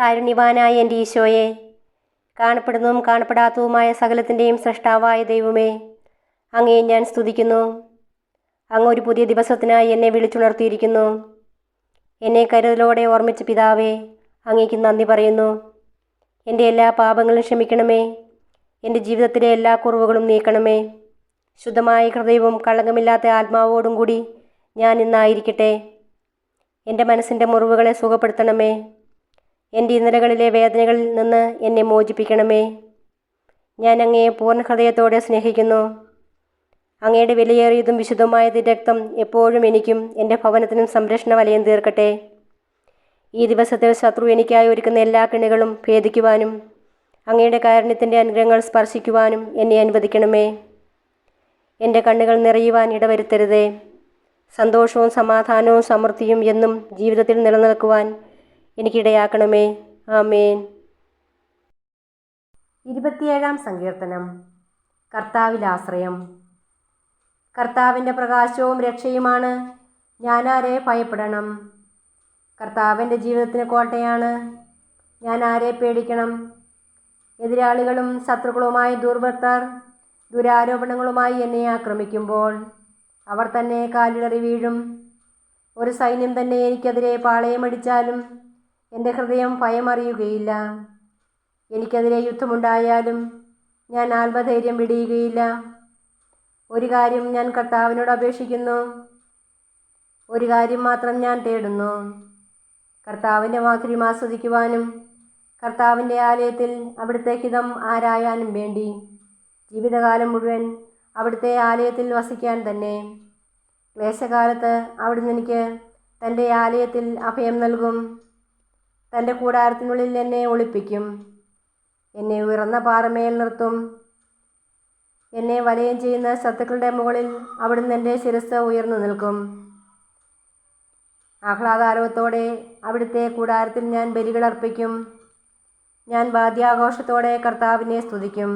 കാരുണ്യവാനായ എൻ്റെ ഈശോയെ, കാണപ്പെടുന്നതും കാണപ്പെടാത്തതുമായ സകലത്തിൻ്റെയും സൃഷ്ടാവായ ദൈവമേ, അങ്ങയെ ഞാൻ സ്തുതിക്കുന്നു. അങ്ങ് ഒരു പുതിയ ദിവസത്തിനായി എന്നെ വിളിച്ചുണർത്തിയിരിക്കുന്നു. എന്നെ കരുതലോടെ ഓർമ്മിച്ച പിതാവേ, അങ്ങേക്ക് നന്ദി പറയുന്നു. എൻ്റെ എല്ലാ പാപങ്ങളും ക്ഷമിക്കണമേ. എൻ്റെ ജീവിതത്തിലെ എല്ലാ കുറവുകളും നീക്കണമേ. ശുദ്ധമായ ഹൃദയവും കളങ്കമില്ലാത്ത ആത്മാവോടും കൂടി ഞാൻ ഇന്നായിരിക്കട്ടെ. എൻ്റെ മനസ്സിൻ്റെ മുറിവുകളെ സുഖപ്പെടുത്തണമേ. എൻ്റെ ഇന്നലകളിലെ വേദനകളിൽ നിന്ന് എന്നെ മോചിപ്പിക്കണമേ. ഞാൻ അങ്ങയെ പൂർണ്ണ ഹൃദയത്തോടെ സ്നേഹിക്കുന്നു. അങ്ങയുടെ വിലയേറിയതും വിശുദ്ധമായ രക്തം എപ്പോഴും എനിക്കും എൻ്റെ ഭവനത്തിനും സംരക്ഷണ വലയം തീർക്കട്ടെ. ഈ ദിവസത്തിൽ ശത്രു എനിക്കായി ഒരുക്കുന്ന എല്ലാ കെണികളും ഭേദിക്കുവാനും അങ്ങയുടെ കാരുണ്യത്തിൻ്റെ അനുഗ്രഹങ്ങൾ സ്പർശിക്കുവാനും എന്നെ അനുവദിക്കണമേ. എൻ്റെ കണ്ണുകൾ നിറയുവാൻ ഇടവരുത്തരുതേ. സന്തോഷവും സമാധാനവും സമൃദ്ധിയും എന്നും ജീവിതത്തിൽ നിലനിൽക്കുവാൻ എനിക്കിടയാക്കണമേ. ആമേൻ. 27-ാം സങ്കീർത്തനം. കർത്താവിലാശ്രയം. കർത്താവിൻ്റെ പ്രകാശവും രക്ഷയുമാണ്. ഞാനാരെ ഭയപ്പെടണം? കർത്താവിൻ്റെ ജീവിതത്തിന് കോട്ടയാണ്. ഞാൻ ആരെ പേടിക്കണം? എതിരാളികളും ശത്രുക്കളുമായ ദുർവൃത്തർ ദുരാരോപണങ്ങളുമായി എന്നെ ആക്രമിക്കുമ്പോൾ അവർ തന്നെ കാലിടറി വീഴും. ഒരു സൈന്യം തന്നെ എനിക്കെതിരെ പാളയമടിച്ചാലും എൻ്റെ ഹൃദയം ഭയമറിയുകയില്ല. എനിക്കെതിരെ യുദ്ധമുണ്ടായാലും ഞാൻ ആത്മധൈര്യം വെടിയുകയില്ല. ഒരു കാര്യം ഞാൻ കർത്താവിനോട് അപേക്ഷിക്കുന്നു, ഒരു കാര്യം മാത്രം ഞാൻ തേടുന്നു, കർത്താവിൻ്റെ മാധുര്യം ആസ്വദിക്കുവാനും കർത്താവിൻ്റെ ആലയത്തിൽ അവിടുത്തെ ഹിതം ആരായാനും വേണ്ടി ജീവിതകാലം മുഴുവൻ അവിടുത്തെ ആലയത്തിൽ വസിക്കാൻ തന്നെ. ക്ലേശകാലത്ത് അവിടുന്ന് എനിക്ക് തൻ്റെ ആലയത്തിൽ അഭയം നൽകും. തൻ്റെ കൂടാരത്തിനുള്ളിൽ എന്നെ ഒളിപ്പിക്കും. എന്നെ ഉയർന്ന പാറമേൽ നിർത്തും. എന്നെ വലയം ചെയ്യുന്ന ശത്രുക്കളുടെ മുകളിൽ അവിടുന്ന് എൻ്റെ ശിരസ്സ് ഉയർന്നു നിൽക്കും. ആഹ്ലാദാരവത്തോടെ അവിടുത്തെ കൂടാരത്തിൽ ഞാൻ ബലികൾ അർപ്പിക്കും. ഞാൻ വാദ്യാഘോഷത്തോടെ കർത്താവിനെ സ്തുതിക്കും.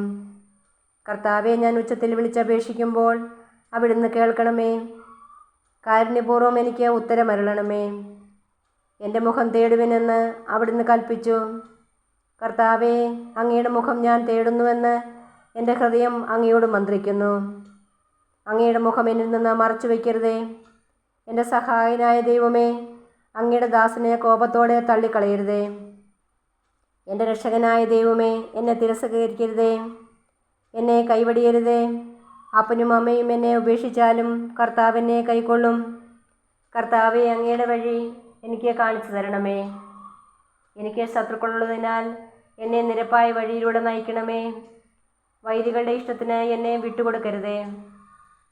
കർത്താവെ, ഞാൻ ഉച്ചത്തിൽ വിളിച്ചപേക്ഷിക്കുമ്പോൾ അവിടുന്ന് കേൾക്കണമേ. കാരുണ്യപൂർവ്വം എനിക്ക് ഉത്തരമരുളണമേ. എൻ്റെ മുഖം തേടുവിനെന്ന് അവിടുന്ന് കൽപ്പിച്ചു. കർത്താവെ, അങ്ങയുടെ മുഖം ഞാൻ തേടുന്നുവെന്ന് എൻ്റെ ഹൃദയം അങ്ങയോട് മന്ത്രിക്കുന്നു. അങ്ങയുടെ മുഖം എന്നിൽ നിന്ന് മറച്ചു വയ്ക്കരുതേ. എൻ്റെ സഹായനായ ദൈവമേ, അങ്ങയുടെ ദാസനെ കോപത്തോടെ തള്ളിക്കളയരുതേ. എൻ്റെ രക്ഷകനായ ദൈവമേ, എന്നെ തിരസ്കരിക്കരുതേ. എന്നെ കൈവടിയരുതേ. അപ്പനും അമ്മയും എന്നെ ഉപേക്ഷിച്ചാലും കർത്താവ് എന്നെ കൈക്കൊള്ളും. കർത്താവെ, അങ്ങയുടെ വഴി എനിക്ക് കാണിച്ചു തരണമേ. എനിക്ക് ശത്രുക്കളുള്ളതിനാൽ എന്നെ നിരപ്പായ വഴിയിലൂടെ നയിക്കണമേ. വൈരികളുടെ ഇഷ്ടത്തിന് എന്നെ വിട്ടുകൊടുക്കരുതേ.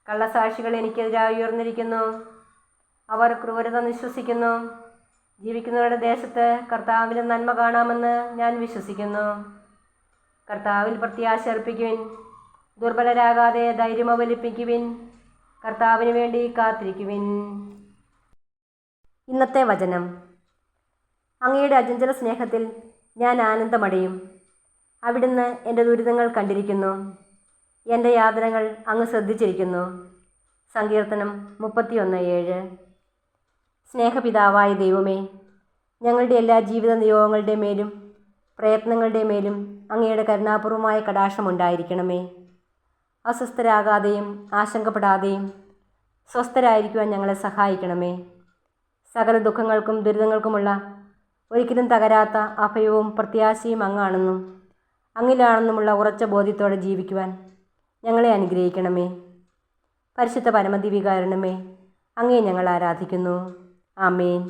കള്ളസാക്ഷികൾ എനിക്കെതിരായി ഉയർന്നിരിക്കുന്നു. അവർ ക്രൂരത നിശ്വസിക്കുന്നു. ജീവിക്കുന്നവരുടെ ദേശത്ത് കർത്താവിന് നന്മ കാണാമെന്ന് ഞാൻ വിശ്വസിക്കുന്നു. കർത്താവിൽ പ്രത്യാശ അർപ്പിക്കുവിൻ. ദുർബലരാകാതെ ധൈര്യം അവലംബിക്കുവിൻ. കർത്താവിന് വേണ്ടി കാത്തിരിക്കുവിൻ. ഇന്നത്തെ വചനം. അങ്ങയുടെ അചഞ്ചല സ്നേഹത്തിൽ ഞാൻ ആനന്ദമടയും. അവിടുന്ന് എൻ്റെ ദുരിതങ്ങൾ കണ്ടിരിക്കുന്നു. എൻ്റെ യാതനകൾ അങ്ങ് ശ്രദ്ധിച്ചിരിക്കുന്നു. സങ്കീർത്തനം 31:7. സ്നേഹപിതാവായ ദൈവമേ, ഞങ്ങളുടെ എല്ലാ ജീവിത നിയോഗങ്ങളുടെ മേലും പ്രയത്നങ്ങളുടെ മേലും അങ്ങയുടെ കരുണാപൂർവമായ കടാക്ഷമുണ്ടായിരിക്കണമേ. അസ്വസ്ഥരാകാതെയും ആശങ്കപ്പെടാതെയും സ്വസ്ഥരായിരിക്കുവാൻ ഞങ്ങളെ സഹായിക്കണമേ. സകല ദുഃഖങ്ങൾക്കും ദുരിതങ്ങൾക്കുമുള്ള ഒരിക്കലും തകരാത്ത അഭയവും പ്രത്യാശയും അങ്ങാണെന്നും അങ്ങിലാണെന്നുമുള്ള ഉറച്ച ബോധ്യത്തോടെ ജീവിക്കുവാൻ ഞങ്ങളെ അനുഗ്രഹിക്കണമേ. പരിശുദ്ധ പരമദിവ്യകാരുണ്യമേ, അങ്ങയെ ഞങ്ങൾ ആരാധിക്കുന്നു. ആമേൻ.